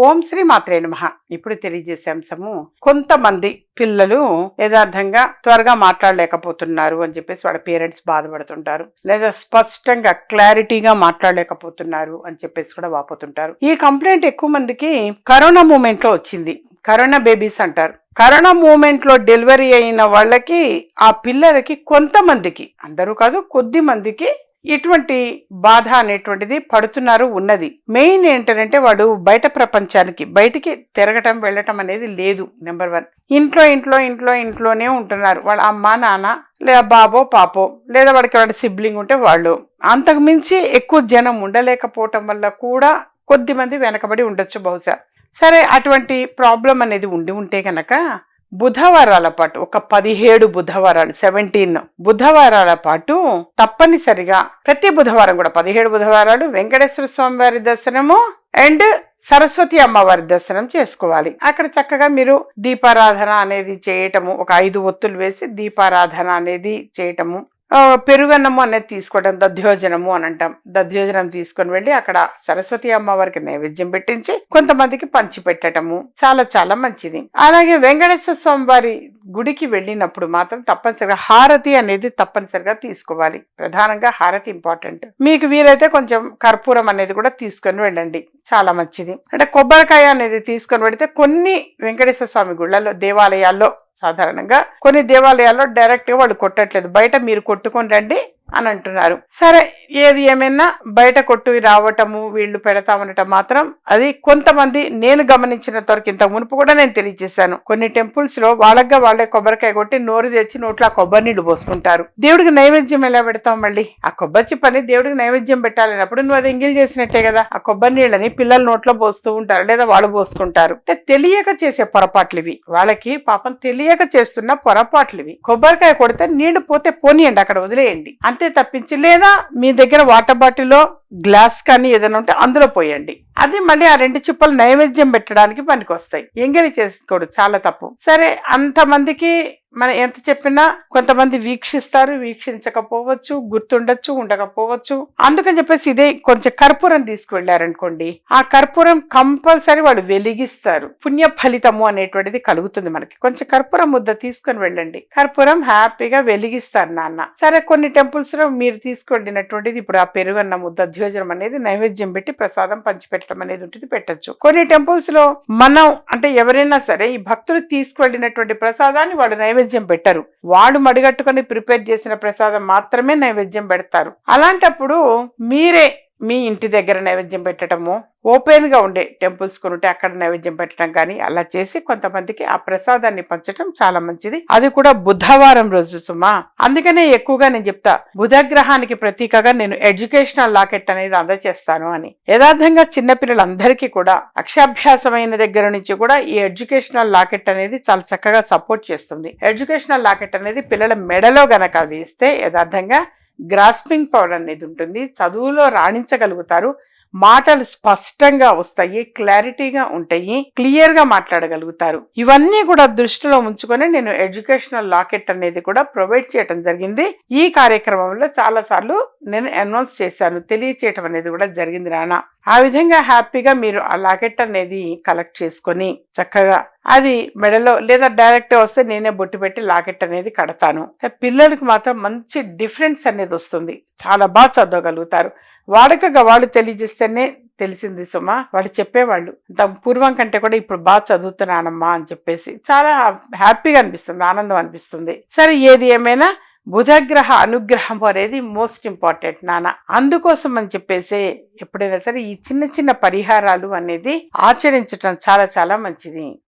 ఓం శ్రీ మాత్రే నమః. ఇప్పుడు తెలియజేసే అంశము, కొంతమంది పిల్లలు యథార్థంగా త్వరగా మాట్లాడలేకపోతున్నారు అని చెప్పేసి వాళ్ళ పేరెంట్స్ బాధపడుతుంటారు, లేదా స్పష్టంగా క్లారిటీగా మాట్లాడలేకపోతున్నారు అని చెప్పేసి కూడా వాపోతుంటారు. ఈ కంప్లైంట్ ఎక్కువ మందికి కరోనా మూమెంట్ లో వచ్చింది. కరోనా బేబీస్ అంటారు. కరోనా మూమెంట్ లో డెలివరీ అయిన వాళ్ళకి, ఆ పిల్లలకి కొంతమందికి, అందరూ కాదు కొద్ది మందికి ఇటువంటి బాధ అనేటువంటిది పడుతున్నారు ఉన్నది. మెయిన్ ఏంటంటే వాడు బయట ప్రపంచానికి బయటికి తిరగటం వెళ్ళటం అనేది లేదు. నెంబర్ 1, ఇంట్లోనే ఉంటున్నారు. వాళ్ళ అమ్మ నాన్న లేదా బాబో పాపో, లేదా వాడికి వాడి సిబ్లింగ్ ఉంటే వాళ్ళు. అంతకు మించి ఎక్కువ జనం ఉండలేకపోవటం వల్ల కూడా కొద్ది మంది వెనకబడి ఉండొచ్చు బహుశా. సరే, అటువంటి ప్రాబ్లం అనేది ఉంటే కనుక బుధవారాల పాటు, ఒక 17 బుధవారాలు, 17 బుధవారాల పాటు తప్పనిసరిగా ప్రతి బుధవారం కూడా 17 బుధవారాలు వెంకటేశ్వర స్వామి వారి దర్శనము అండ్ సరస్వతి అమ్మవారి దర్శనం చేసుకోవాలి. అక్కడ చక్కగా మీరు దీపారాధన అనేది చేయటము, ఒక 5 ఒత్తులు వేసి దీపారాధన అనేది చేయటము, పెరుగన్నము అనేది తీసుకోవడం, దధ్యోజనము అని అంటాం. దధ్యోజనం తీసుకొని వెళ్ళి అక్కడ సరస్వతి అమ్మవారికి నైవేద్యం పెట్టించి కొంతమందికి పంచి పెట్టటము చాలా చాలా మంచిది. అలాగే వెంకటేశ్వర స్వామి వారి గుడికి వెళ్ళినప్పుడు మాత్రం తప్పనిసరిగా హారతి అనేది తప్పనిసరిగా తీసుకోవాలి. ప్రధానంగా హారతి ఇంపార్టెంట్. మీకు వీలైతే కొంచెం కర్పూరం అనేది కూడా తీసుకొని వెళ్ళండి, చాలా మంచిది. అంటే కొబ్బరికాయ అనేది తీసుకొని వెళితే కొన్ని వెంకటేశ్వర స్వామి గుళ్ళల్లో, దేవాలయాల్లో, సాధారణంగా కొన్ని దేవాలయాల్లో డైరెక్ట్ గా వాళ్ళు కొట్టట్లేదు, బయట మీరు కొట్టుకొని రండి అని అంటున్నారు. సరే, ఏది ఏమైనా బయట కొట్టువి రావటము వీళ్ళు పెడతామనటం మాత్రం అది కొంతమంది, నేను గమనించినంత వరకు, ఇంతకు మునుపు కూడా నేను తెలియజేశాను, కొన్ని టెంపుల్స్ లో వాళ్ళే కొబ్బరికాయ కొట్టి నోరు తెచ్చి నోట్లో ఆ కొబ్బరి నీళ్లు పోసుకుంటారు. దేవుడికి నైవేద్యం ఎలా పెడతాం? మళ్ళీ ఆ కొబ్బరి చిప్పని దేవుడికి నైవేద్యం పెట్టాలన్నప్పుడు నువ్వు అది ఎంగిల్ చేసినట్టే కదా. ఆ కొబ్బరి నీళ్ళని పిల్లల నోట్లో పోస్తూ ఉంటారు, లేదా వాళ్ళు పోసుకుంటారు. అంటే తెలియక చేసే పొరపాట్లు ఇవి. వాళ్ళకి పాపం తెలియక చేస్తున్న పొరపాట్లు ఇవి. కొబ్బరికాయ కొడితే నీళ్లు పోతే పోనీయండి, అక్కడ వదిలేయండి, అంతే తప్పించి. లేదా మీ దగ్గర వాటర్ బాటిల్లో గ్లాస్ కానీ ఏదైనా ఉంటే అందులో పోయండి. అది మళ్ళీ ఆ 2 చిప్పలు నైవేద్యం పెట్టడానికి పనికి వస్తాయి. ఎంగిలి చేసుకోడు, చాలా తప్పు. సరే, అంతమందికి మనం ఎంత చెప్పినా కొంతమంది వీక్షిస్తారు, వీక్షించకపోవచ్చు, గుర్తుండొచ్చు, ఉండకపోవచ్చు. అందుకని చెప్పేసి ఇదే కొంచెం కర్పూరం తీసుకువెళ్ళారనుకోండి, ఆ కర్పూరం కంపల్సరీ వాళ్ళు వెలిగిస్తారు, పుణ్య ఫలితము అనేటువంటిది కలుగుతుంది మనకి. కొంచెం కర్పూరం ముద్ద తీసుకొని వెళ్ళండి, కర్పూరం హ్యాపీగా వెలిగిస్తారు నాన్న. సరే, కొన్ని టెంపుల్స్ లో మీరు తీసుకువెళ్ళినటువంటిది ఇప్పుడు ఆ పెరుగన్న ముద్ద ద్యోజనం అనేది నైవేద్యం పెట్టి ప్రసాదం పంచిపెట్టడం అనేది ఉంటుంది, పెట్టచ్చు. కొన్ని టెంపుల్స్ లో మనం, అంటే ఎవరైనా సరే, ఈ భక్తులు తీసుకువెళ్ళినటువంటి ప్రసాదాన్ని వాళ్ళు నైవేద్యం పెట్టరు, వాళ్ళు మడిగట్టుకుని ప్రిపేర్ చేసిన ప్రసాదం మాత్రమే నైవేద్యం పెడతారు. అలాంటప్పుడు మీరే మీ ఇంటి దగ్గర నైవేద్యం పెట్టడము, ఓపెన్ గా ఉండే టెంపుల్స్ కొనుంటే అక్కడ నైవేద్యం పెట్టడం కానీ అలా చేసి కొంతమందికి ఆ ప్రసాదాన్ని పంచడం చాలా మంచిది. అది కూడా బుధవారం రోజు సుమా. అందుకనే ఎక్కువగా నేను చెప్తా, బుధగ్రహానికి ప్రతీకగా నేను ఎడ్యుకేషనల్ లాకెట్ అనేది అందజేస్తాను అని. యథార్థంగా చిన్నపిల్లలందరికీ కూడా అక్షాభ్యాసమైన దగ్గర నుంచి కూడా ఈ ఎడ్యుకేషనల్ లాకెట్ అనేది చాలా చక్కగా సపోర్ట్ చేస్తుంది. ఎడ్యుకేషనల్ లాకెట్ అనేది పిల్లల మెడలో గనక వేస్తే యథార్థంగా గ్రాస్పింగ్ పవర్ అనేది ఉంటుంది, చదువులో రాణించగలుగుతారు, మాటలు స్పష్టంగా వస్తాయి, క్లారిటీగా ఉంటాయి, క్లియర్ గా మాట్లాడగలుగుతారు. ఇవన్నీ కూడా దృష్టిలో ఉంచుకొని నేను ఎడ్యుకేషనల్ లాకెట్ అనేది కూడా ప్రొవైడ్ చేయడం జరిగింది. ఈ కార్యక్రమంలో చాలా సార్లు నేను అనౌన్స్ చేశాను, తెలియచేయటం అనేది కూడా జరిగింది నాన్న. ఆ విధంగా హ్యాపీగా మీరు ఆ లాకెట్ అనేది కలెక్ట్ చేసుకొని చక్కగా అది మెడలో, లేదా డైరెక్ట్ వస్తే నేనే బొట్టు పెట్టి లాకెట్ అనేది కడతాను. పిల్లలకి మాత్రం మంచి డిఫరెన్స్ అనేది వస్తుంది, చాలా బాగా చదవగలుగుతారు. వాడకగా వాళ్ళు తెలియజేస్తేనే తెలిసింది సుమా, వాళ్ళు చెప్పేవాళ్ళు పూర్వం కంటే కూడా ఇప్పుడు బాగా చదువుతున్నానమ్మా అని చెప్పేసి చాలా హ్యాపీగా అనిపిస్తుంది, ఆనందం అనిపిస్తుంది. సరే, ఏది ఏమైనా బుధగ్రహ అనుగ్రహం అనేది మోస్ట్ ఇంపార్టెంట్ నాన్న. అందుకోసం అని చెప్పేసి ఎప్పుడైనా సరే ఈ చిన్న చిన్న పరిహారాలు అనేది ఆచరించడం చాలా చాలా మంచిది.